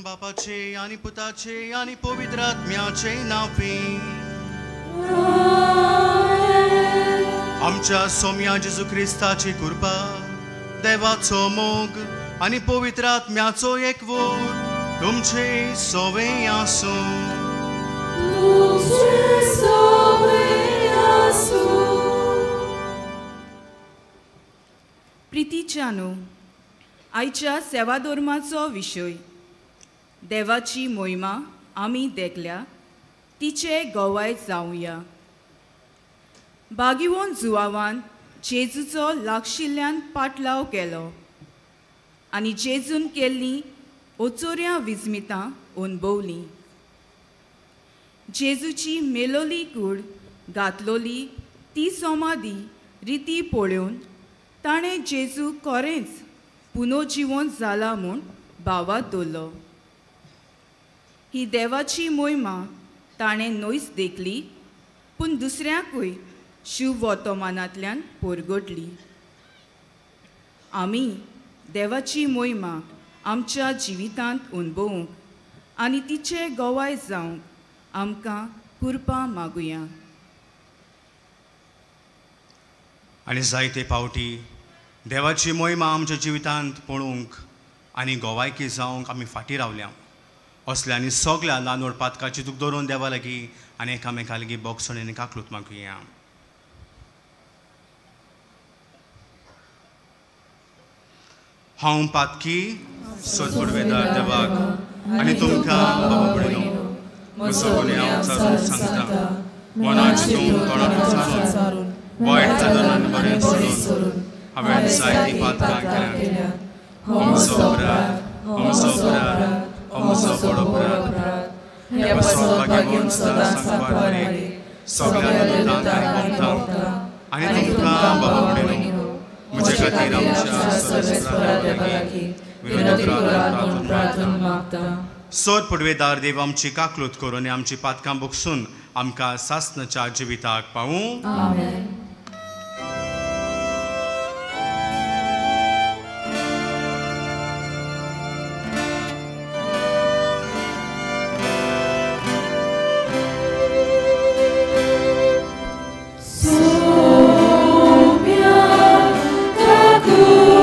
बापाचे आणि पुताचे आणि पवित्र आत्म्याचे नावे आमच्या सोम्या जेजू ख्रिस्ताची कृपा देवाचो मोग आणि पवित्र आत्म्याचो एकवट तुमचे सोवे आसो प्रितीच्यानो आयच्या सेवा धर्माचो विशय देवाची मोहिमा आमी देखल्या तिचे गोवाय जावया बागिवोन जुवावान जेजूचो लागशिल्ल्यान पाटलाव केलो आनी जेजून केल्ली ओचोऱ्या विजमितां अणभवलीं जेजूची मेलोली कूड घातलोली ती समाधी रिती पळोवन ताणें जेजू खरेंच पुनोजिवंत जाला म्हूण भावात दवरलो ही देवाची मोहिमा ताणें नोयस देखली पूण दुसऱ्यांकूय शिव वर्तमानांतल्यान परगटली आमी देवाची मोहिमा आमच्या जिवितांत अणभवूंक आनी तिचे गोवाय जावंक आमकां कृपा मागुया आनी जायते फावटी देवाची मोहिमा आमच्या जिवितांत पळोवंक आनी गोवायकी जावंक आमी फाटीं रावल्या असल्या आनी सगळ्या ल्हान व्हड पातकाची दूख धरून देवा लागीं आनी एकामेका लागीं बोगसणेन काकलूत मागुया हांव पातकी सोदपडवेदार देवाक आनी तुमकां बाबा पळयलो म्हजो गुन्हे हांव चारून सांगता मनाची तूं तोंडांत विचारून वायट जाल्यार बरें सोडून हांवें जायतीं पातकां केल्यात म्हजो अपराध म्हजो बडो अपराध हे सौभाग्यवान सदां सांगपाक सगळ्या दुतांक आनी भक्तांक आनी तुमकां बाबा पळयलो म्हजे खातीर आमच्या सर्वेस्परा लागीं विनोद प्रार्थना मागता सोद पडवेदार देव आमची काकलूत करून आमची पातकां बोगसून आमकां सासणाच्या जिविताक पावूं आमेन Christ.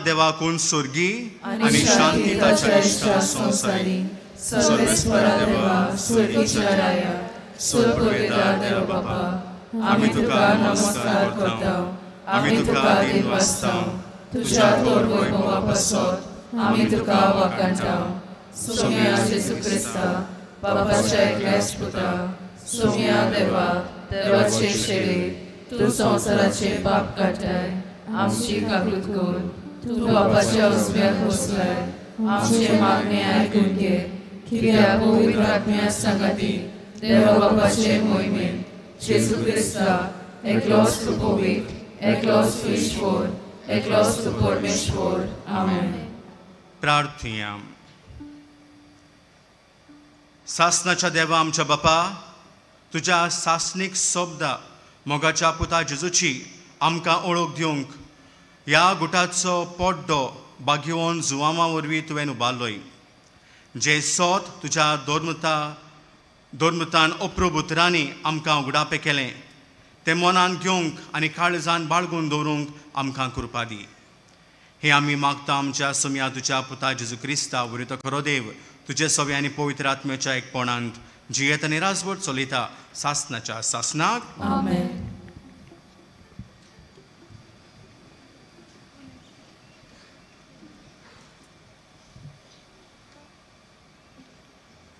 देवाकून स्वर्गी आणि शांती ताच्या इष्टा संसारी सर्वेस्परा देवा स्वर्गीच्या राया स्वर्गवेदार देवा बापा आमी तुका नमस्कार करता आमी तुका दिन वाजता तुझ्या तोर वैभवा पासत आमी तुका वाकाणटा सोम्या जेजू क्रिस्ता बापाच्या एकल्याच पुता सोम्या देवा देवाचे शेळे तू संसाराचे पाप काढताय आमची काकूत कर तू बापाच्या उजव्याक बसलाय आमचे मागणे ऐकून घे कित्याक पवित्र आत्म्या सांगाती देवा बापाचे मोहिमेन जेजू क्रिस्ता एकलोच तू पवित्र एकलोच तू ईश्वर एकलोच तू परमेश्वर आमेन. प्रार्थया. सासनाच्या देवा आमच्या बापा तुझ्या सासनीक शब्दा मोगाच्या पुता जेजूची आमकां ओळख दिवंक ह्या गुटाचो पोड्डो बागिवोन जुवामा वरवीं तुवें उबारलोय. जे सोत तुज्या दोर्मतान अप्रोबुतरांनी आमकां उगडापे केलें तें मनान घेवंक आनी काळजान बाळगून दवरूंक आमकां कृपा दी. हे आमी मागता आमच्या सोम्या तुज्या पुता जेजू क्रिस्ता वरितो खरो देव तुजे सवे आनी पवित्र आत्म्याच्या एकपणांत जियेत आनी रासभर चलयता सासनाच्या सासनाक आमेन.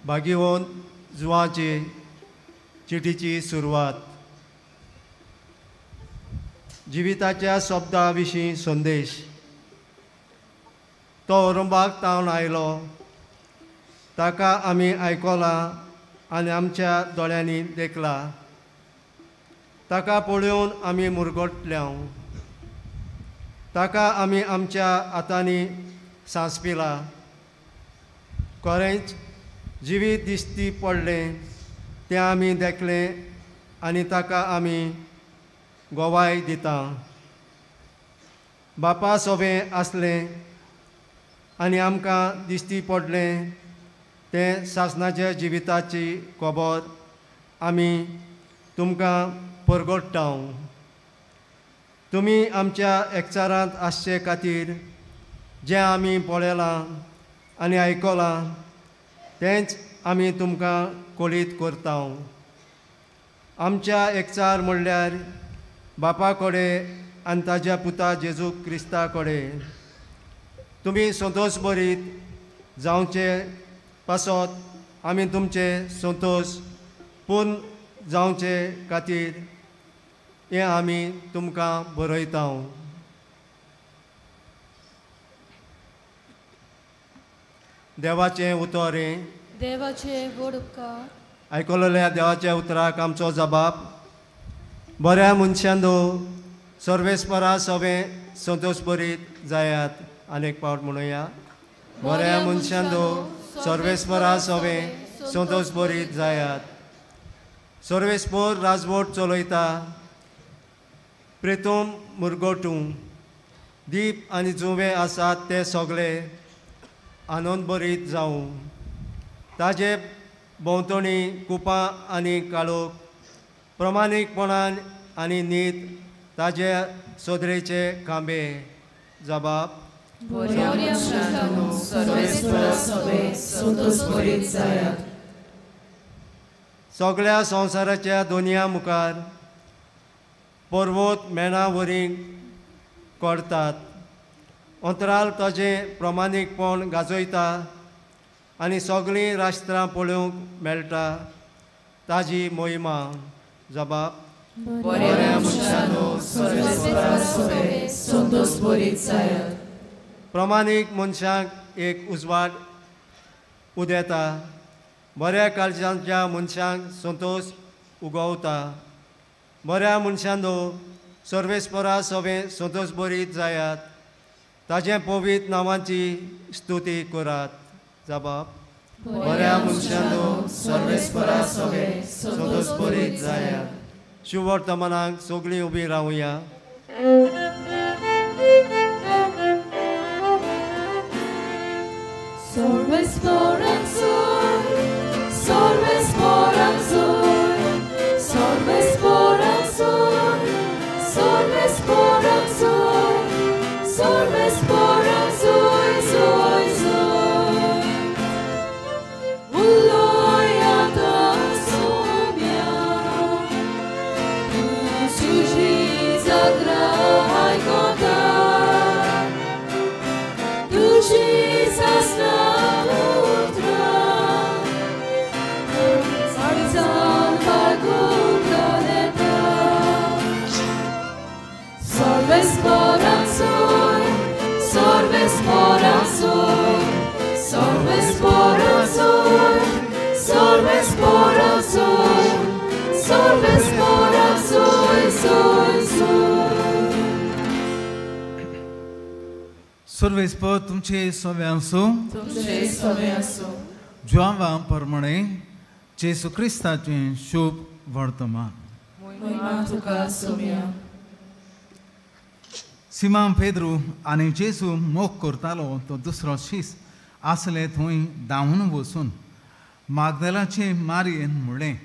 बागिवोन जुवांची चिठीची सुरवात. जिविताच्या शब्दा विशीं संदेश. तो अरुंबाक तावन आयलो ताका आमी आयकलां आनी आमच्या दोळ्यांनी देखला. ताका पळोवन आमी मुरगोटल्या. ताका आमी आमच्या हातांनी सांसपिला. खरेंच जिवीत दिश्टी पडलें तें आमी देखलें आनी ताका आमी गोवाय दिता. बापा सोबें आसलें आनी आमकां दिश्टी पडलें तें सासनाच्या जिविताची खबर आमी तुमकां परगट्टा. तुमी आमच्या एकचारांत आसचे खातीर जें आमी पळयलां आनी आयकलां तेंच आमी तुमकां कळीत करता. आमच्या एकचार म्हणल्यार बापा कडेन आनी ताज्या पुता जेजू क्रिस्ता कडेन. तुमी संतोश बरीत जावचे पासत आमी तुमचे संतोश पूर्ण जावचे खातीर हें आमी तुमकां बरयता. देवाचें उतर. देवाचे व्हड उपकार. आयकलेल्या देवाच्या उतराक आमचो जबाब. बऱ्या मनशांदो सर्वेस्परा सवें संतोश बरीत जायात. आनेक पावट म्हणुया. बऱ्या मनशांदो सर्वेस्परा सवें संतोश बरीत जायात. सर्वेस्पर राजवट चलयता. प्रेतूम मुरगोटू दीप आनी जुवे आसात ते सगळे आनंद बरीत जावं. ताजे भोंवतणी कुपां आनी काळोख प्रमाणीकपणान आनी नीत ताजे सोदरेचे खांबे. जबाब. सगळ्या संवसाराच्या दोनया मुखार पर्वत मेणा वरीं कोडतात. अंतराल ताजें प्रमाणीकपण गाजयता आनी सगळीं राष्ट्रां पळोवंक मेळटा ताजी मोहिमा. जबाब. प्रमाणीक मनशाक एक उजवाड उदेता. बऱ्या काळजांच्या मनशांक संतोश उगवता. बऱ्या मनशांदो सर्वेस्परा सवें संतोश बरीत जायात. ताजे पवित्र नांवांची स्तुती करात. जबाब. बऱ्या मनशांदो सर्वेस्परा सवें संतोश बरीत जायात. शुभ वर्तमानाक सगळीं उबी रावया. Sorves por सर्वेस्पर तुमचे सवे आसूं. तुमचे सवे आसूं. जुआंवा प्रमाणे जेसू क्रिस्ताचें शुभ वर्तमान. महिमा तुका सोम्या. सिमोन पेद्रू आनी जेसू मोग करतालो तो दुसरो शीस आसले थंय धांवन वचून मागदलाचे मारयेन म्हणलें,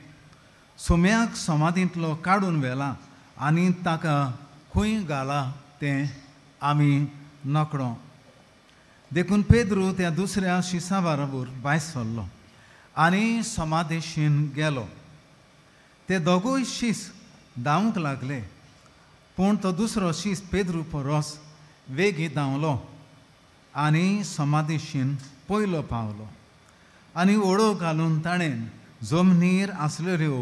सोम्याक समाधींतलो काडून व्हेला आनी ताका खंय घाला तें आमी नकळो. देखून पेद्रू त्या दुसऱ्या शिसा बरोबर भायर सरलो आनी समाधीशीन गेलो. ते दोगूय शीस धांवूंक लागले, पूण तो दुसरो शीस पेद्रू परस वेगी धांवलो आनी समाधीशीन पयलो पावलो. आनी ओडो घालून ताणें जमनीर आसलेल्यो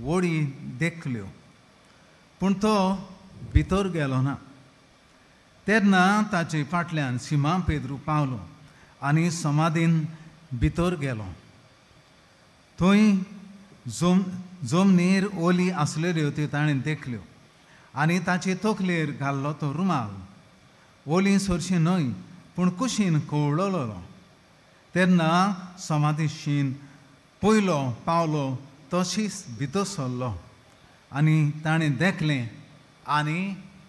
वडी देखल्यो, पूण तो भितर गेलो ना. तेन्ना ताचे फाटल्यान सिमोन पेद्रू पावलो आनी समाधीन भितर गेलो. थंय जमनीर ओली आसलेल्यो त्यो ताणें देखल्यो आनी ताचे तकलेर घाल्लो तो रुमाल ओली सरशी न्हय पूण कुशीन कवळलो. तेन्ना समाधीशीन पयलो पावलो तो शीस भितर सरलो आनी ताणें देखलें आनी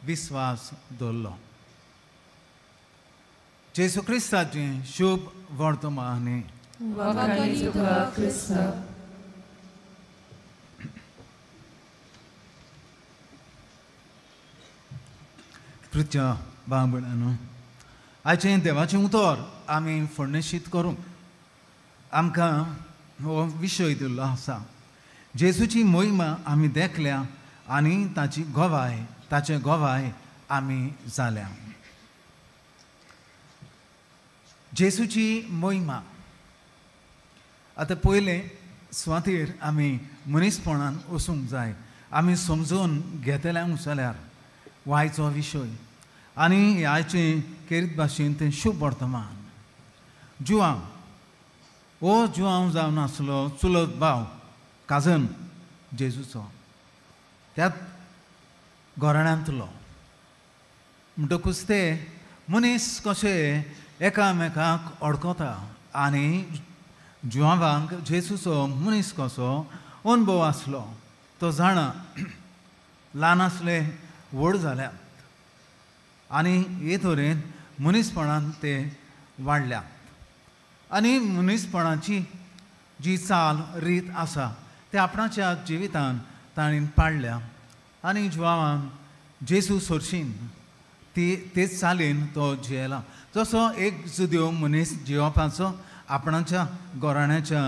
विस्वास दवरलो. जेसू क्रिस्ताचें शुभ वर्तमान. वखाणी तुका क्रिस्ता. प्रिय भाव भयणांनो, आयचें देवाचें उतर आमी फुडणेशीत करूंक आमकां हो विशय दिल्लो आसा. जेजूची मोहिमा आमी देखल्या आनी ताचे गोवाय आमी जाल्या. जेजूची मोहिमा. आतां पयलें सुवातेर आमी मनीसपणान वचूंक जाय. आमी समजून घेतल्यांक जाल्यार वायचो विशय आनी आयचें केरीत भाशेन तें शुभ वर्तमान. जुआंव हो जुआंव जावन आसलो चुलत भाव काजन जेजूचो. त्याच घराण्यांतलो म्हणटकूच ते मनीस कशे एकामेकाक अडकता आनी जुआंवांक जेजूचो मनीस कसो अनुभव आसलो तो जाणा. ल्हान आसले व्हड जाल्यात आनी हे तरेन मनीसपणान ते वाडल्यात आनी मनीसपणाची जी चाल रीत आसा ते आपणाच्या जिवितान ताणीन पाडल्या आनी जुआंवान जेजू सरशीन तेच चालीन तो जियेला. जसो एक जुद्यो मनीस जियोवपाचो आपणाच्या घराण्याच्या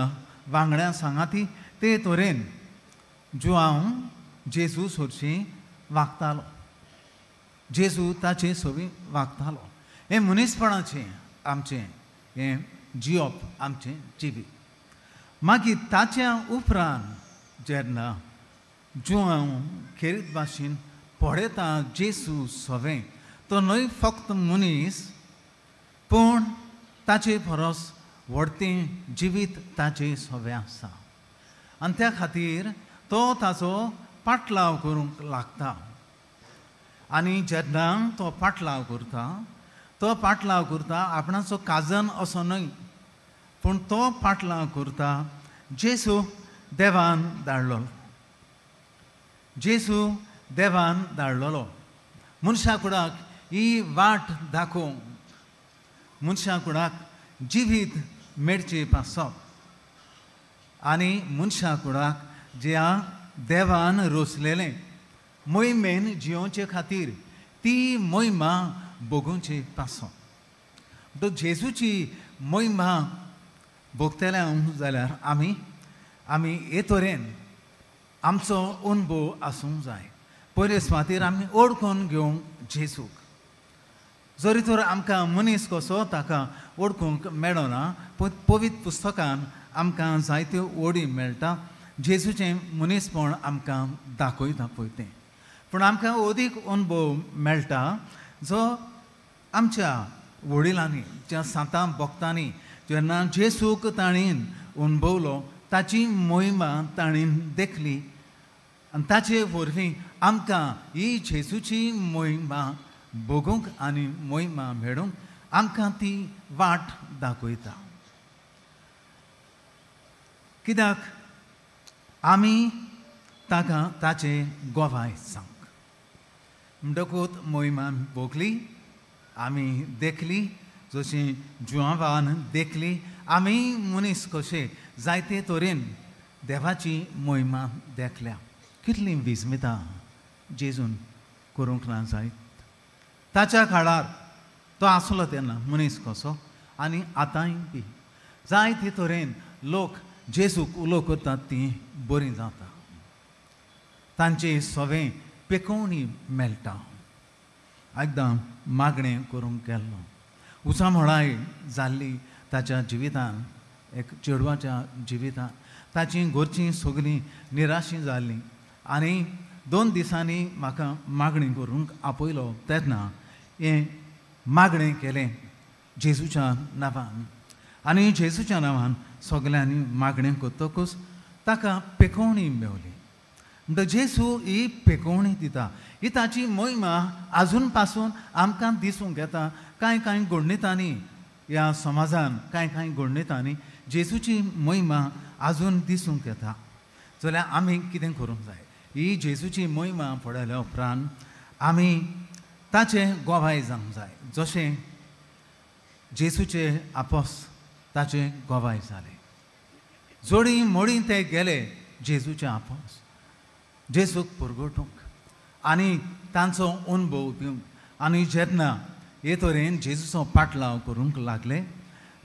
वांगड्या सांगाती ते तरेन जुआंव जेजू सरशी वागतालो. जेजू ताचे सोबी वागतालो. हें मनीसपणाचें आमचें हें जियोप आमचें जिवीत. मागीर ताच्या उपरांत जेन्ना जुआंव खेरीत भाशेन पळयता जेजू सोबें तो न्हय फक्त मनीस पूण ताचे परस व्हडतें जिवीत ताचे सोबें आसा आनी त्या खातीर तो ताचो पाटलाव करूंक लागता. आनी जेन्ना तो पाटलाव करता आपणाचो काजन असो न्हय पूण तो पाटलाव करता जेजू देवान धाडलेलो. मनशा कुडाक ही वाट दाखोवंक, मनशा कुडाक जिवीत मेळचे पासप आनी मनशा कुडाक ज्या देवान रोसलेलें मोहिमेन जियोवचे खातीर ती मोहिमा भोगूंचे पासप. तो जेजूची मोहिमा भोगतले जाल्यार आमी हे तरेन आमचो अनुभव आसूंक जाय. पयले सुवातेर आमी ओळखून घेवंक जेजूक. जरी तर आमकां मनीस कसो ताका ओळखूंक मेळना पूण पवित्र पुस्तकान आमकां जायत्यो ओडी मेळटा. जेजूचें मनीसपण आमकां दाखयता पळय तें. पूण आमकां अदीक अनुभव मेळटा जो आमच्या वडिलांनी ज्या सांतां भक्तांनी जेन्ना जेजूक ताणीन अनुभवलो ताची मोहिमा ताणीन देखली आनी ताचे वरवीं आमकां ही जेजूची मोहिमा भोगूंक आनी मोहिमा मेळूंक आमकां ती वाट दाखयता. कित्याक आमी ताका ताचे गोवाय सांग म्हणटकूच मोहिमा भोगली, आमी देखली जशी जुवांवान देखली. आमी मनीस कशे जायते तरेन देवाची मोहिमा देखल्या. कितली विस्मिता जेजून करूंक ना जायत. ताच्या काळार तो आसलो तेन्ना मनीस कसो आनी आतांय बी जायते तरेन लोक जेजूक उलो करतात ती बरी जाता. तांचे सवें पेकोवणी मेळटा. एकदां मागणें करूंक गेल्लो. उचामळाय जाल्ली ताच्या जिवितान, एक चेडवाच्या जिवितान. ताची घरचीं सगळीं निराशी जाल्लीं आनी 2 दिसांनी म्हाका मागणी करूंक आपयलो तेन्ना हें मागणें केलें जेजूच्या नांवान. आनी जेजूच्या नांवान सगल्यांनी मागणें करतकूच ताका पेकोवणी मेवली. म्हणटकीर जेजू ही पेकोवणी दिता. ही ताची मोहिमा आजून पासून आमकां दिसूंक येता. कांय घडणुकांनी ह्या समाजान कांय घडणुकांनी जेजूची मोहिमा आजून दिसूंक येता. जाल्यार आमी कितें करूंक जाय? ही जेजूची मोहिमा पळयल्या उपरांत आमी ताचें गोवाय जावंक जाय. जशें जेजूचे आपोस ताचें गोवाय जालें. जोडी मोडी ते गेले जेजूचे आपोस जेजूक परगटूंक आनी तांचो अनुभव दिवंक. आनी जेन्ना हे तरेन जेजूचो पाटलाव करूंक लागले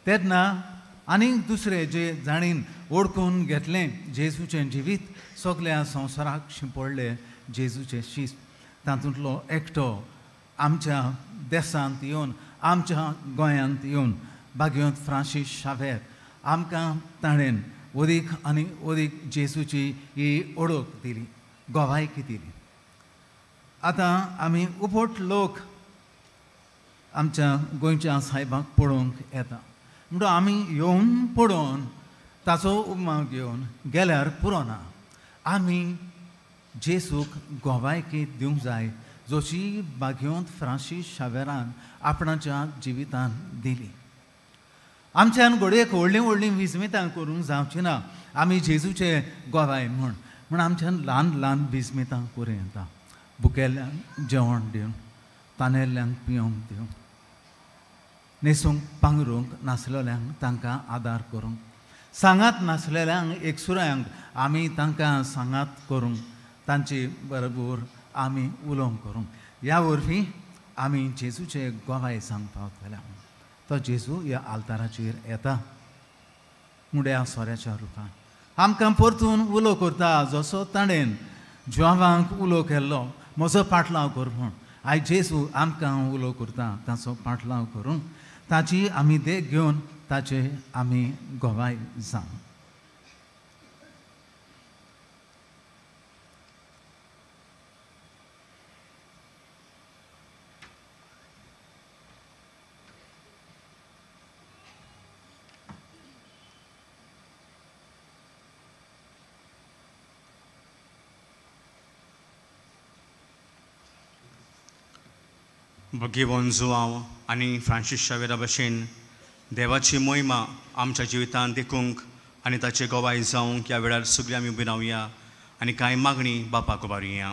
तेन्ना आनीक दुसरे जे जाणीन ओळखून घेतलें जेजूचें जिवीत सगल्या संवसाराक शिंपडलें जेजूचें शीस. तातूंतलो एकटो आमच्या देसांत येवन, आमच्या गोंयांत येवन भाग्यवंत फ्रांसीस शावेर आमकां ताणें अदीक आनी अदीक जेजूची ही ओळख दिली, गोवायकी दिली. आतां आमी उपट लोक आमच्या गोंयच्या साहेबाक पळोवंक येता. म्हणटो आमी येवन पळोवन ताचो उपमा घेवन गेल्यार पुरो ना. आमी जेजूक गोवायकी दिवंक जाय जशी भाग्यवंत फ्रांसीस शावेरान आपणाच्या जिवितान दिली. आमच्यान घडयेक व्हडलीं विस्मितां करूंक जावची ना. आमी जेजूचे गोवाय म्हण आमच्यान ल्हान विस्मितां करूं येता. भुकेल्यांक जेवण दिवन, तानेल्ल्यांक पिवंक दिवंक, न्हेसूंक पांघरूंक नासलेल्यांक तांकां आदार करूंक, सांगात नासलेल्यांक एकसुऱ्यांक आमी तांकां सांगात करूंक, तांचे बरोबर आमी उलोवंक करूंक. ह्या वरवीं आमी जेजूचे गोवाय सांगपाक पावतले. तो जेजू ह्या आल्ताराचेर येता मुड्या सोऱ्याच्या रुपान. आमकां परतून उलो करता जसो ताणें जुवांवांक उलो केल्लो म्हजो पाटलाव कर म्हूण. आयज जेजू आमकां उलो करता ताचो पाटलाव करूंक. ताची आमी देख घेवन ताचे आमी गोवाय जावं. भगिवन जुआंव आनी फ्रांसीस शावेरा भशेन देवाची मोहिमा आमच्या जिवितांत देखूंक आनी ताचे गोवाय जावंक ह्या वेळार सगळीं आमी उबी रावया आनी कांय मागणी बापाक उबारुया.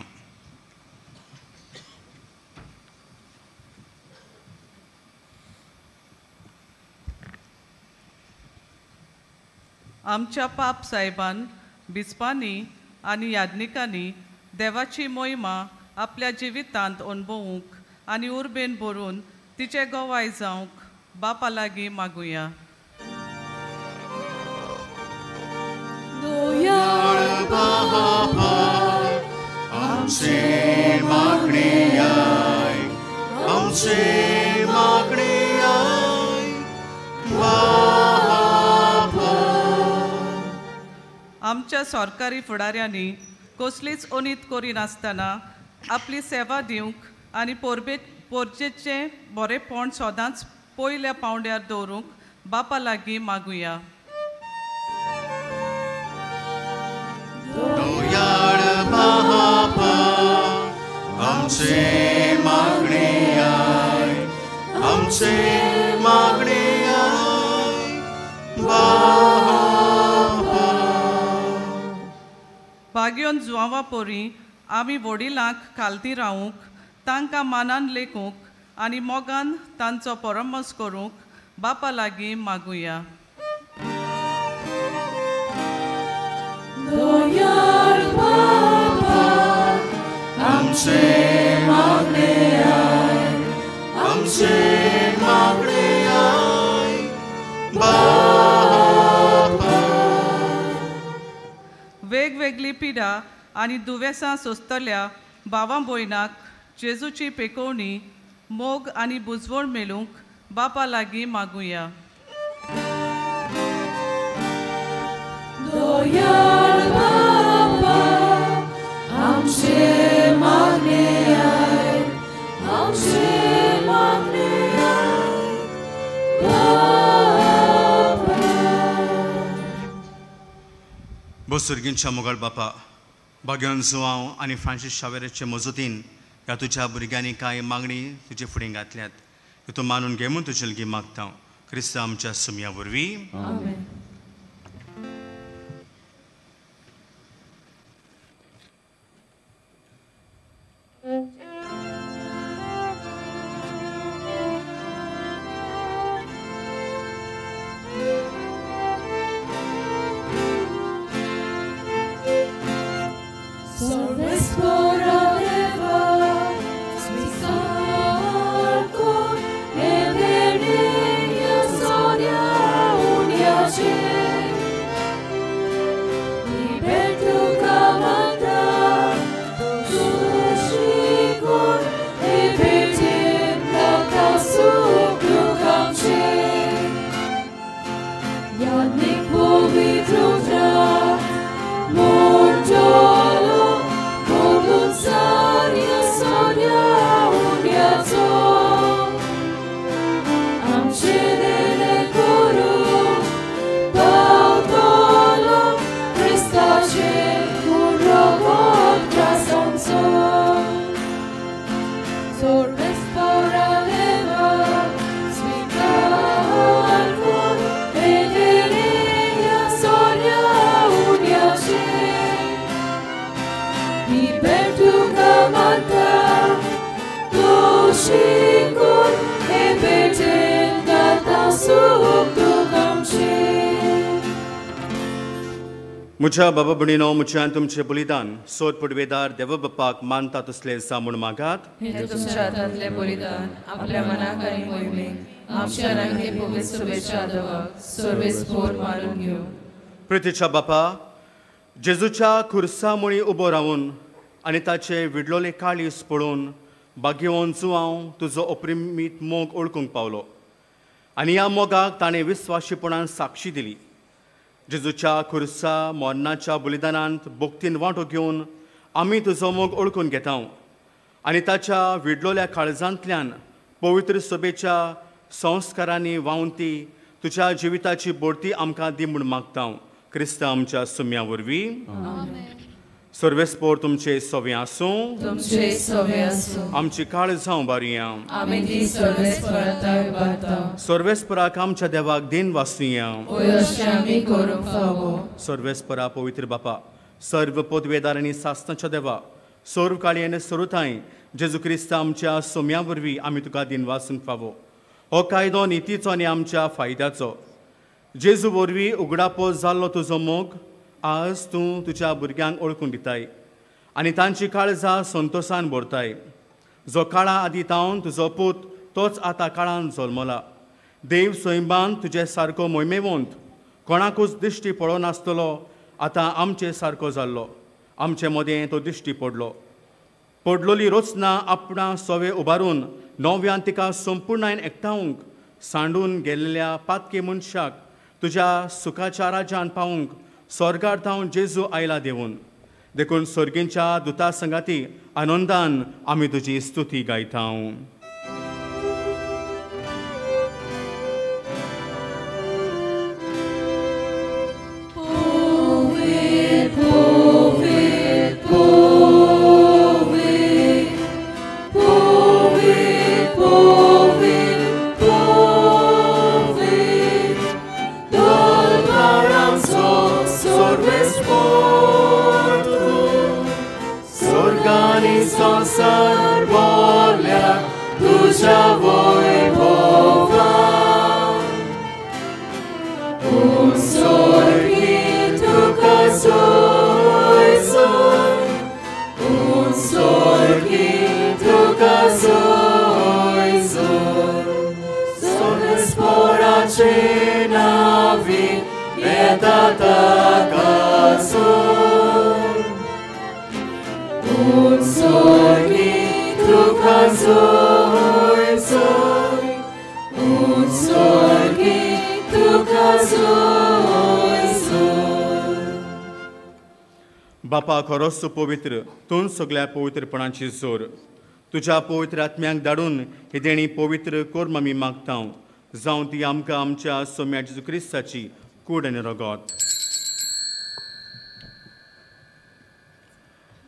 आमच्या पाप साहेबान बिस्पांनी आनी याज्ञिकांनी देवाची मोहिमा आपल्या जिवितांत अणभवूंक आनी उर्बेन भरून तिचे गोवाय जावंक बापा लागीं मागुया. दोयाळ बापा, आमचे मागणी आय, आमचे मागणी आय बापा. आमच्या सरकारी फुडाऱ्यांनी कसलीच उणीत करी नासतना आपली सेवा दिवंक आनी पोरजेचें बरेपण सदांच पयल्या पावंड्यार दवरूंक बापा लागीं मागुया. दोयाळ बापा, आमचे मागणी आय, आमचे मागयोन जुवावा पोरी आमी वडिलांक खालती रावूंक तांकां मानान लेखूंक आनी मोगान तांचो परमस करूंक बापा लागीं मागुया. Doyar Baba, आमचे मागणे आय, आमचे मागणे आय, बापा. वेगवेगळी पिडा आनी दुवेसां सोंसतल्या भावां भयणाक जेजूची पेकोवणी मोग आनी बुजवण मेळूंक बापा लागीं मागुया. Doyar Baba, आमचे मागणे आय, आमचे मागणे आय, बापा. बसुर्गींच्या मोगळ बापा, भाग्यान जुवांव आनी फ्रांसीस शावेराचे मजतीन ह्या तुज्या भुरग्यांनी कांय मागणी तुजे फुडें घातल्यात. तूं मानून घे म्हूण तुजे लागीं मागता. क्रिस्त आमच्या सुमया वरवीं. आमेन. मुझ्या बाबा भणीनो, मुझ्यान तुमचे बलिदान सोद पडवेदार देव बापाक मानता तसले सामून मागात. हे तुमच्या हातांतले बलिदान आपल्या मनाक आनी मोहिमेक आमच्या रंगे पवित्र शुभेच्छा देवाक सर्वेस्पोर मारून घेऊ. प्रितीच्या बापा, जेजूच्या खुर्सा मुळी उबो रावून आनी ताचे विडलोले काळीस पळोवन भाग्यवन जुवांव तुजो अप्रिमीत मोग ओळखूंक पावलो आनी ह्या मोगाक ताणें विस्वाशीपणान साक्षी दिली. जेजूच्या खुर्सा मोन्नाच्या बलिदानांत भोक्तीन वांटो घेवन आमी तुजो मोग ओळखून घेता आनी ताच्या विडलोल्या काळजांतल्यान पवित्र सभेच्या संस्कारांनी व्हांवन ती तुज्या जिविताची बोडती आमकां दी म्हूण मागता. क्रिस्त आमच्या सुम्या वरवीं. सर्वेस्पोर तुमचे सोवे आसूं. तुमचे सोवे आसूं. आमची काळजां बारया. आमी ती सर्वेस्पराताय उबारता. सर्वेस्पराक आमच्या देवाक दिन वासुया. अशें आमी करूंक फावो. सर्वेस्परा पवित्र बापा, सर्व पदवेदार आनी सासणाच्या देवा, सर्व काळी आनी सरुताय जेजू क्रिस्त आमच्या सोम्या वरवीं आमी तुका दिन वासूंक फावो. हो कायदो नितीचो आनी आमच्या फायद्याचो. जेजू वरवीं उगडापोस जाल्लो तुजो मोग आज तूं तुज्या भुरग्यांक ओळखून दिताय आनी तांची काळजां संतोशान भरताय. जो काळा आदी तावन तुजो पूत तोच आतां काळान जल्मला. देव स्वयंबान तुजे सारको मोहिमेवंत कोणाकूच दिश्टी पडो नासतलो आतां आमचे सारको जाल्लो. आमचे मदें तो दिश्टी पडलोली रोचना आपणा सोवे उबारून नव्यान तिका संपूर्णायन एकठांवंक सांडून गेल्ल्या पातके मनशाक तुज्या सुखाच्या राज्यान पावूंक स्वर्गार थावन जेजू आयला देवून. देखून स्वर्गींच्या दुता संगाती आनंदान आमी तुजी स्तुती गायता. Sorves por tu सर्वोल्या तुझ्या वैभवात उंचोरगी तुका सोय सोय उंचोरगी तुका सोय सोय सोमेस्पोराचे नावी येता ताका सोय उंचोरगी तुका सोय सोय उंचोरगी तुका सोय सोय बापा खरोच पवित्र तूं सगळ्या पवित्रपणाची जोर तुझ्या पवित्र आत्म्याक धाडून हे देणी पवित्र कोर आमी मागता जावं ती आमकां आमच्या सोम्या जेजू क्रिस्ताची कूड आनी रगत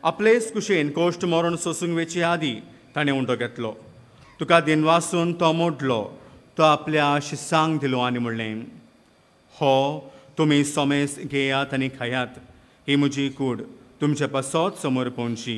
आपलेच कुशेन कोश्ट मरण सोसूंक वेचे आदी ताणें उंडो घेतलो तुका दिनवासून तो मोडलो तो आपल्या शिसांक दिलो आनी म्हणलें हो तुमी सोमेस घेयात आनी खायात ही म्हजी कूड तुमचे पासत समोर पोवची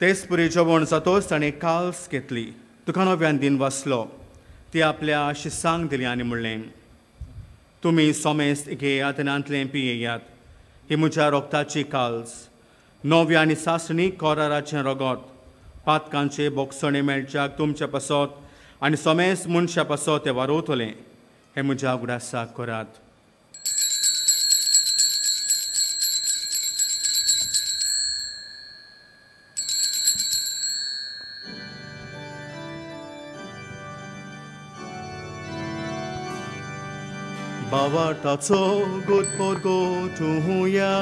तेच पुरी जेवण जातोच ताणें काल्स घेतली तुका नव्यान दिन वाचलो ती आपल्या शिसांक दिली आनी म्हणलें तुमी सोमेस घेयात आनी आंतलें पियेयात ही म्हज्या रोगताची काल्स नव्या आनी सासणी कोराराचें रगत पातकांचे बोगसणे मेळच्याक तुमच्या पासत आनी सोमेस मनशा पासत ते वारोवतलें हे म्हज्या उगडासाक करात Bavartaco gut podgo tuhuya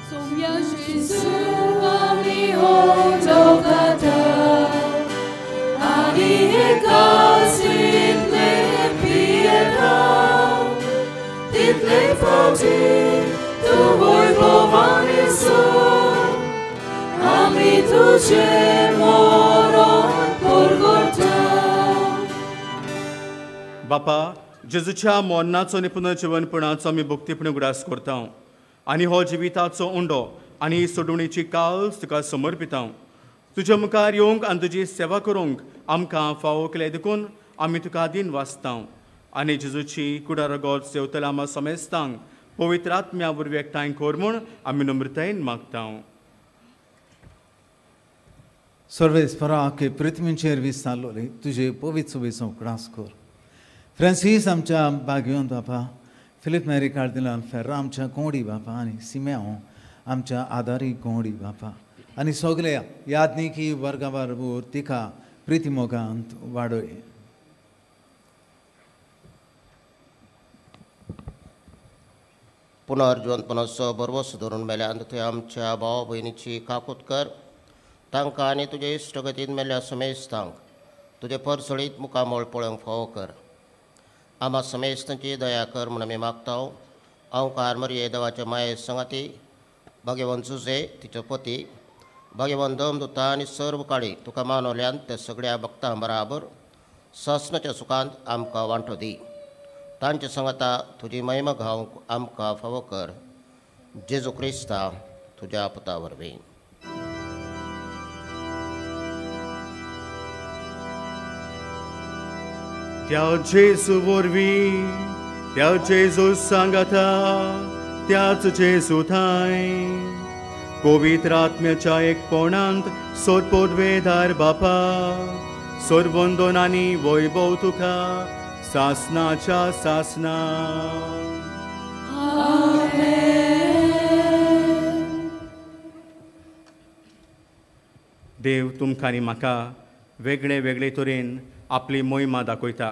Somia Jesu ami hodogata Ani hekasin le pieta Title proti tu vojvovani su Ami tuce moron porgota बापा जेजूच्या मोन्नाचो आनी पुनर्जीवनपणाचो आमी भक्तीपणे उगडास करता आनी हो जिविताचो उंडो आनी सोडवणेची काल्स तुका समर्पिता तुज्या मुखार येवंक आनी तुजी सेवा करूंक आमकां फावो केले देखून आमी तुका दिन वाचता आनी जेजूची कुडा रगत सेवतला आमा समेस्तांक पवित्र आत्म्या वरवीं एकठांय कोर म्हूण आमी नम्रतायेन मागता सर्वेस्परा के पृथ्वीचेर विस्तारलोली तुजे पवित्र सुबेचो उगडास कर फ्रांसीस आमच्या बागयोन बापा फिलिप मॅरी कार्दिनाल फेर्रा आमच्या कोंडी बापा आनी सिमेओ आमच्या आदारी कोंडी बापा आनी सगल्या यादनिकी वर्गा बरोबर तिका प्रितीमोगांत वाडय पुनर्जीवनपणाचो बरवस धरून मेल्यान थंय आमच्या भाव भयणीची काकूत कर तांकां आनी तुजे इश्टगतीन मेल्ल्या समेस्तांक तुजे परसळीत मुखामोळ पळोवंक फावो कर आमा समेस्तांची दया कर म्हूण आमी मागता हांव कारमरी देवाच्या माये संगाती भगवान जुजे तिचो पती भगवान दमदुता आनी सर्व काळी तुका मानवल्यान ते सगळ्या भक्तां बराबर ससनाच्या सुखांत आमकां वांटो दी तांचे संगता तुजी महिमा घावंक आमकां फावो कर जेजू क्रिस्ता तुज्या पुता वरवीं त्या जेजू वरवीं त्या जेजू सांगाता त्याच जेजू थंय पवित्र आत्म्याच्या एकपणांत सोदपोदवेदार बापा सर्वंदोन आनी वैभव तुका सासनाच्या सासना देव तुमकां आनी म्हाका वेगळे वेगळे तरेन आपली मोहिमा दाखयता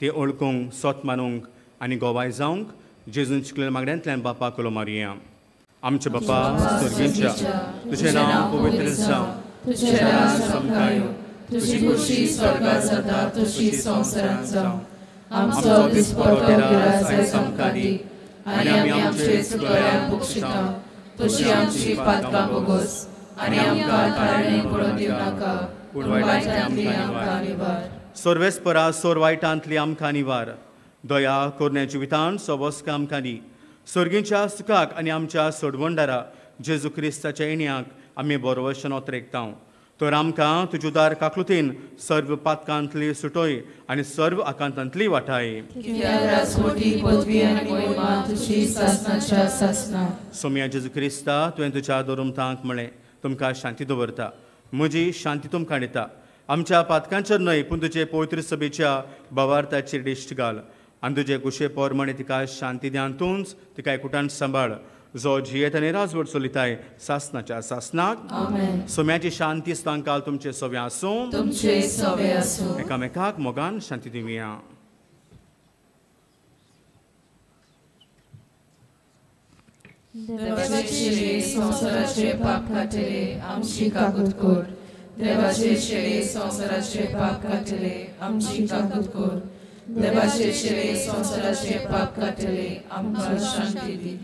ती ओळखूंक सोत मानूंक आनी गोवाय जावंक जेजून शिकलेल्या मागण्यांतल्यान बापा कोलो मारया आमचे बापा स्वर्गींच्या तुजें नांव पवित्र जावं तुजें राज आमकां येवं तुजी खुशी स्वर्गांत जाता तशी संवसारांत जावं आमचो दिसपट्टो गिरास आयज आमकां दी आनी आमी आमचे चुकल्यांक बक्षिता तशी आमची पातकां बोगोस आनी आमकां कारणे पडोवन दिवं नाका पूण वायटांतली आमकां निवार सर्वेस्परा सोर वायटांतली आमकां निवार दया कोरण्या जिवितान सवस्क आमकां दी सर्गीच्या सुखाक आनी आमच्या सोडवंडारा जेजू क्रिस्ताच्या येण्याक आमी बरोवशेन ओतरेकतांव तर आमकां तुज्या उदार काकलुतीन सर्व पातकांतली सुटोय आनी सर्व आकांतांतली वाटाय सोम्या जेजू क्रिस्ता तुवें तुज्या दोरुमतांक म्हळें तुमकां शांती दवरता म्हजी शांती तुमकां दिता आमच्या पातकांचेर न्हय पूण तुजे पवित्र सभेच्या भावार्थाचेर दिश्ट घाल आनी तुजे कुशे पोरमणे तिका शांती द्यातूंच तिका एकूटान सांबाळ जो जियेत आनी राजवट चलिताय सासनाच्या सासनाक सोम्याची शांती तांकां तुमचे सवे आसूं एकामेकाक मोगान शांती दिवया देवाचे संसाराचे पाप काटले आमची काकूत कोर देवाचे शेळे संसाराचे पाप काटले आमची काकूत कोर देवाचे शेळे संसाराचे पाप काटले आमकां शांती दी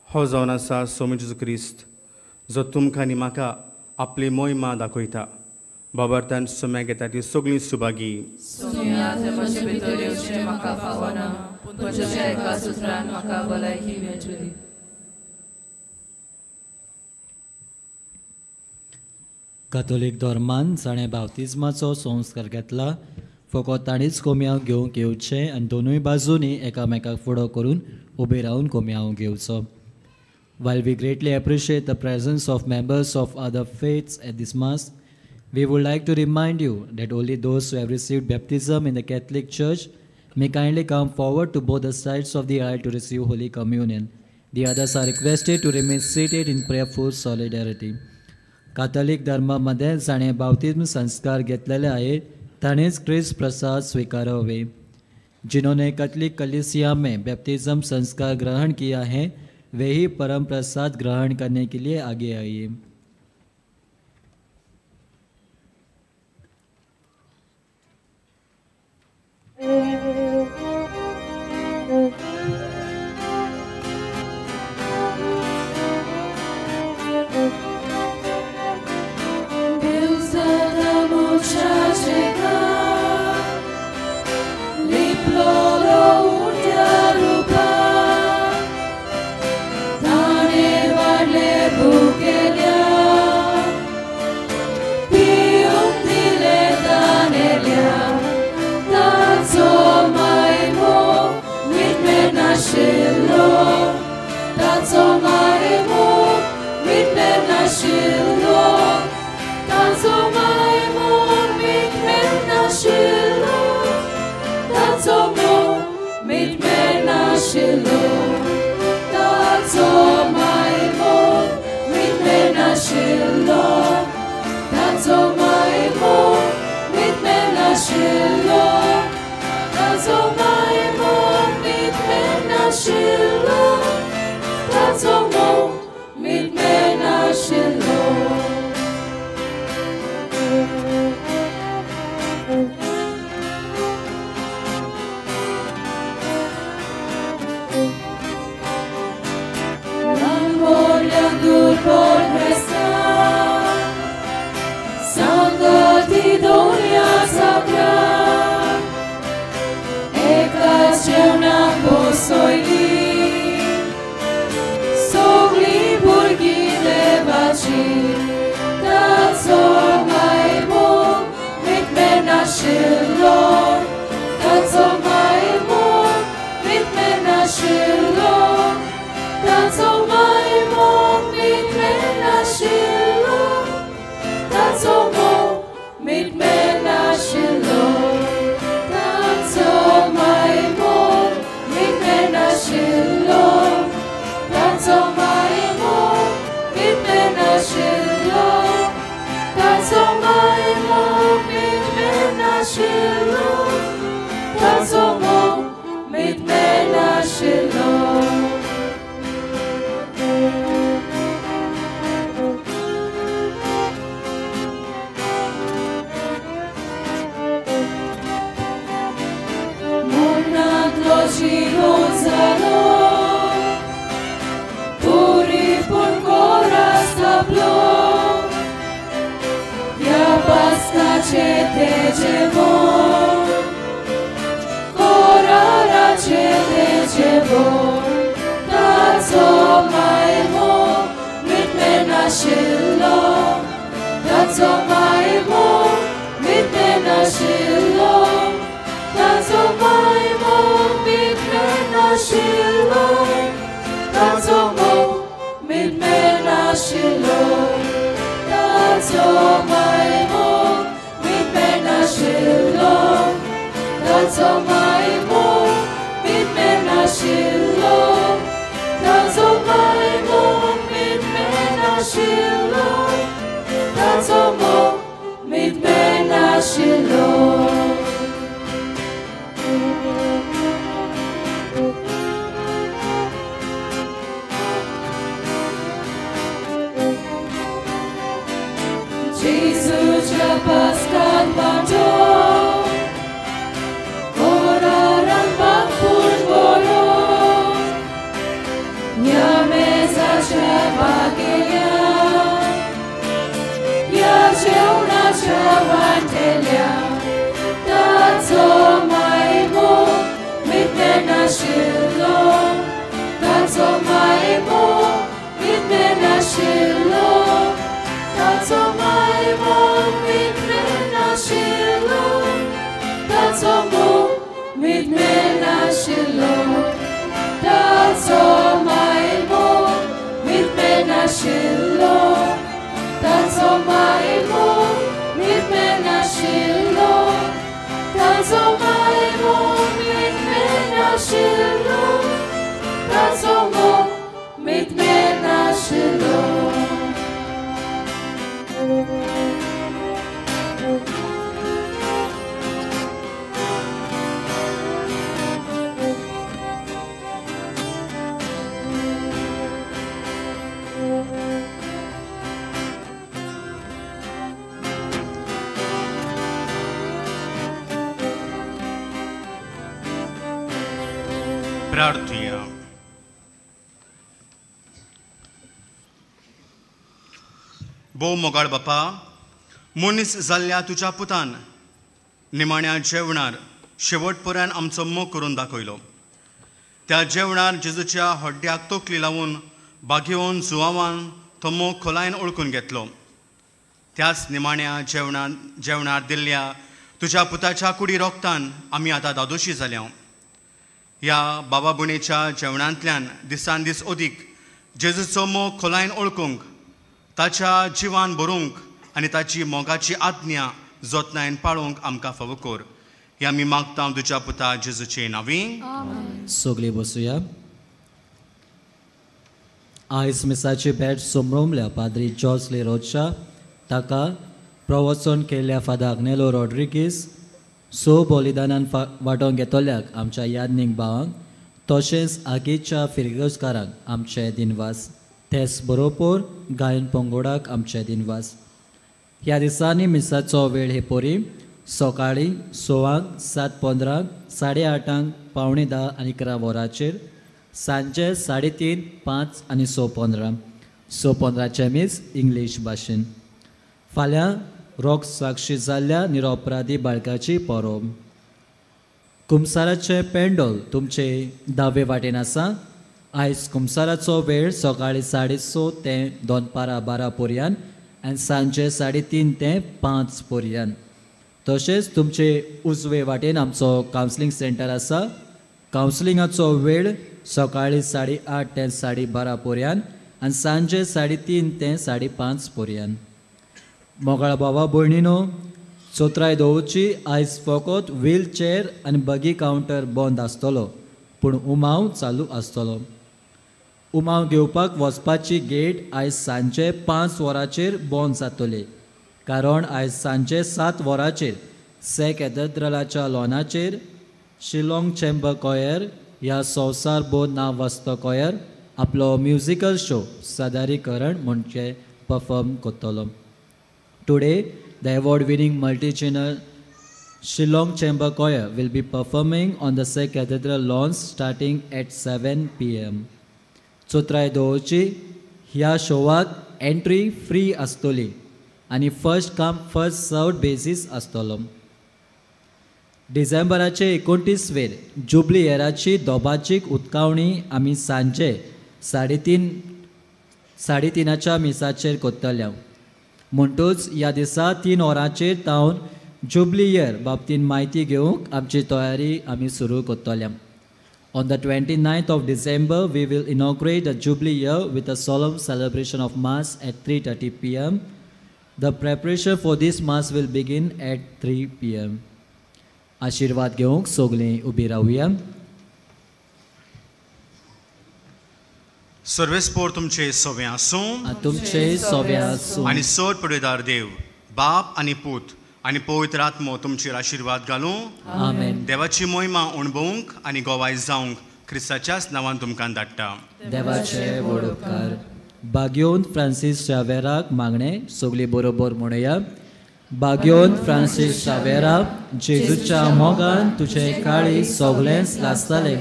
हो जावन आसा सोम जेजू क्रिस्त जो तुमकां आनी म्हाका आपली मोहिमा दाखयता बाबार्थान सोम्या घेता ती सगळीं सुभागी कातोलीक धर्मान जाणें बावतिजमाचो संस्कार घेतला फकत ताणीच कोम्याव घेवंक येवचें आनी दोनूय बाजूनी एकामेकाक फुडो करून उबे रावन कोम्याव घेवचो. While we greatly appreciate the presence of members of other faiths at this Mass, we would like to remind you that only those who have received baptism in the Catholic Church may kindly come forward to both the sides of the aisle to receive Holy Communion. The others are requested to remain seated in prayerful solidarity. कातोलिक धर्मामध्ये जाणे बावतिस्म संस्कार घेतलेले आहेत ताणेच क्रिस्त प्रसाद स्वीकारावे. जिन्होंने Catholic कलीसिया में baptism संस्कार ग्रहण किया है वे ही परम प्रसाद ग्रहण करने के लिए आगे आइए. That's all my mom, नाशिल्लो ताचो मोग मिटमे नाशिल्लो मोनांतलो जिवन जालो पूण कोरास थापलो ह्या पास्काचे ते जेवण कोराराचे ते जेवण ताचो मायमो मिटमे नाशिल्लो ताचो मायमो मिटमे नाशिल्लो ताचो मायमो मिटमे नाशिल्लो ताचो मोग मिटमे नाशिल्लो ताचो मायमो मिटमे नाशिल्लो ताचो मायमो मिटमे नाशिल्लो ताचो मायमो मिटमे नाशिल्लो ताचो मोग मिटमे नाशिल्लो Jesu'च्या पास्कान बांदो कोरारान बापून बोलो ह्या मेजाच्या बागेल्या ह्या जेवणाच्या वाटेल्या ताचो मायमो मिटमे नाशिल्लो ताचो मायमो मिटमे नाशिल्लो ताचो मायमो मिटमे नाशिल्लो ताचो मोग मिटमे नाशिल्लो ताचो मायमो मिटमे नाशिल्लो ताचो मायमो मिटमे नाशिल्लो ताचो मायमो मिटमे नाशिल्लो ताचो मोग मिटमे नाशिल्लो प्रार्थया भोव मोगाळ बापा मनीस जाल्ल्या तुज्या पुतान निमाण्या जेवणार शेवट पर्यंत आमचो मोग करून दाखयलो त्या जेवणार जेजूच्या हड्ड्याक तोकली लावून बागेवन जुवावान तो मोग खोलायन ओळखून घेतलो त्याच निमाण्या जेवणार दिल्ल्या तुज्या पुताच्या कुडी रोगतान आमी आतां दादोशी जाल्या ह्या बाबा भुणेच्या जेवणांतल्यान दिसान दीस ओदीक जेजूचो मोग खोलायन ओळखूंक ताच्या जिवान भरूंक आनी ताची मोगाची आज्ञा जतनायेन पाळूंक आमकां फावो कर हे आमी मागता तुज्या पुता जेजूचे नांवी सगळी बसुया आयज मिसाची भेट सोमरोमल्या पाद्री जॉर्ज लेरोच्या ताका प्रवचन केल्ल्या फादर आग्नेलो रॉड्रिगीस सो बलिदानान वांटोवन घेतल्याक आमच्या यादनीक भावांक तशेंच आगीच्या फिरगोजकारांक आमचे दिनवास तेच बरोबर गायन पंगोडाक आमचे दिनवास ह्या दिसांनी मिसाचो वेळ हे पोरी सकाळीं 6:00 7:15 8:30 9:45 आनी 11 वरांचेर सांजे 3:30 5 आनी 6:15 6:15चे मीस इंग्लीश भाशेन फाल्यां रोग साक्षी जाल्ल्या निरपराधी बाळकाची परब कुमसाराचे पेंडोल तुमचे दावे वाटेन आसा आयज कुमसाराचो वेळ सकाळीं 6:30 ते दनपारां 12 पर्यंत आनी सांजे 3:30 ते 5 पर्यंत तशेंच तुमचे उजवे वाटेन आमचो कावन्सिलींग सेंटर आसा कावन्सिलिंगाचो वेळ सकाळीं 8:30 ते 12:30 पर्यंत आनी सांजे 3:30 ते 5:30 पर्यंत मोगाळ बाबा भयणीनो चोत्राय दोवची आयज फकत व्हीलचेअर आनी बगी कावंटर बंद आसतलो पूण उमाव चालू आसतलो उमाव घेवपाक वचपाची गेट आयज सांजे 5 वरांचेर बंद जातली कारण आयज सांजे 7 वरांचेर से कॅथेड्रलाच्या लॉनाचेर शिलाँग चेंबर कॉयर ह्या संवसारभर नांव वाजतो कॉयर आपलो म्युजिकल शो सादरीकरण म्हणजे परफॉर्म करतलो. Today the award winning multi-channel Shillong Chamber Choir will be performing on the Sikh Cathedral lawns starting at 7 p.m. चोत्राय दोवची ह्या शोवाक एंट्री फ्री आसतली आनी first come first served basis आसतलो. डिसेंबराचे 29वेर जुबली इयराची दोबाचीक उदकावणी आमी सांजे 3:30 मिसाचेर करतल्या. म्हणटूच ह्या दिसा 3 वरांचेर तावन जुबली इयर बाबतींत म्हायती घेवंक आमची तयारी आमी सुरू करतल्या. On the 29th of December, we will inaugurate the Jubilee year with a solemn celebration of Mass at 3:30 p.m. The preparation for this Mass will begin at 3 p.m. आशीर्वाद घेवंक सगळीं उबी रावया. सर्वेस्पोर तुमचे सोवे आसूं तुमचे सोवे आसूं आनी सोद पडयदार देव बाप आनी पूत आनी पवित्र आत्मो तुमचेर आशीर्वाद घालूं. आमेन. देवाची मोहिमा अणभवूंक आनी गोवाय जावंक क्रिस्ताच्याच नांवान तुमकां धाडटा. देवाचे व्हड उपकार. बाग्योन फ्रांसीस शावेराक मागणे सगळीं बरोबर म्हणया. बाग्योन फ्रांसीस शावेरा, जेजूच्या मोगान तुझे काळी सगळेंच लासताले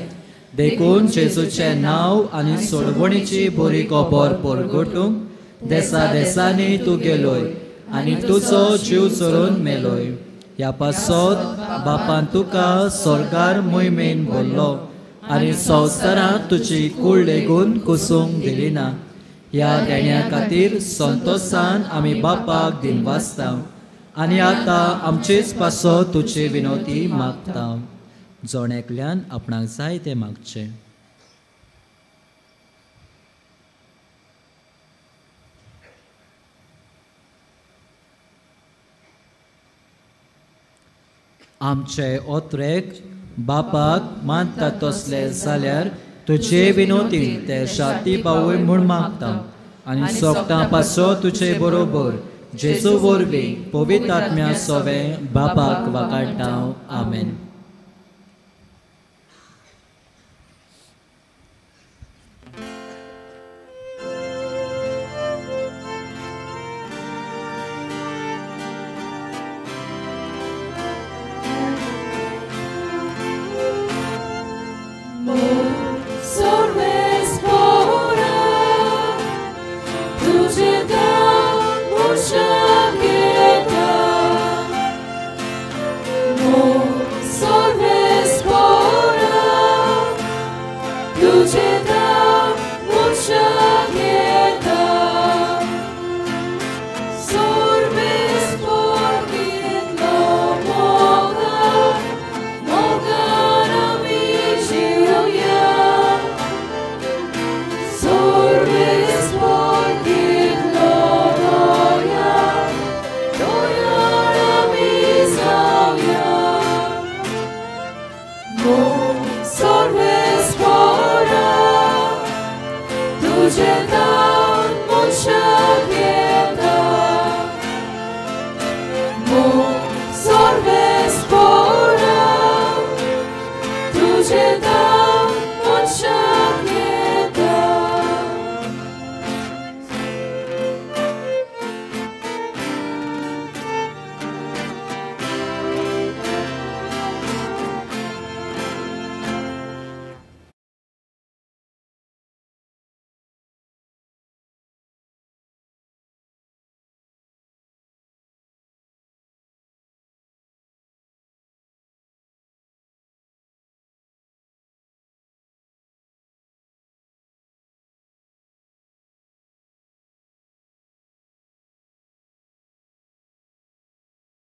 देखून जेजूचे नांव आनी सोडवणीची बरी खबर परगटूंक देसा देसांनी तूं गेलोय आनी तुजो जीव चोरून मेलोय. ह्या पासत बापान तुका स्वर्गार मोहिमेन भरलो आनी संवसारांत तुजी कूड लेगून कुसूंक दिली ना. ह्या देण्या खातीर संतोशान आमी बापाक दिनवासता आनी आतां आमचीच पासत तुजी विनोती मागता. जोण एकल्यान आपणाक जाय तें मागचें. आमचे ओत्रेक बापाक मानता तसले जाल्यार तुजे विनोती ते शाती पावय म्हूण मागता आनी सोगता पासो तुजे बरोबर जेजू वरवीं पवित्र आत्म्या सोवे बापाक वाकाडटा. आमेन. Sorves fora, tu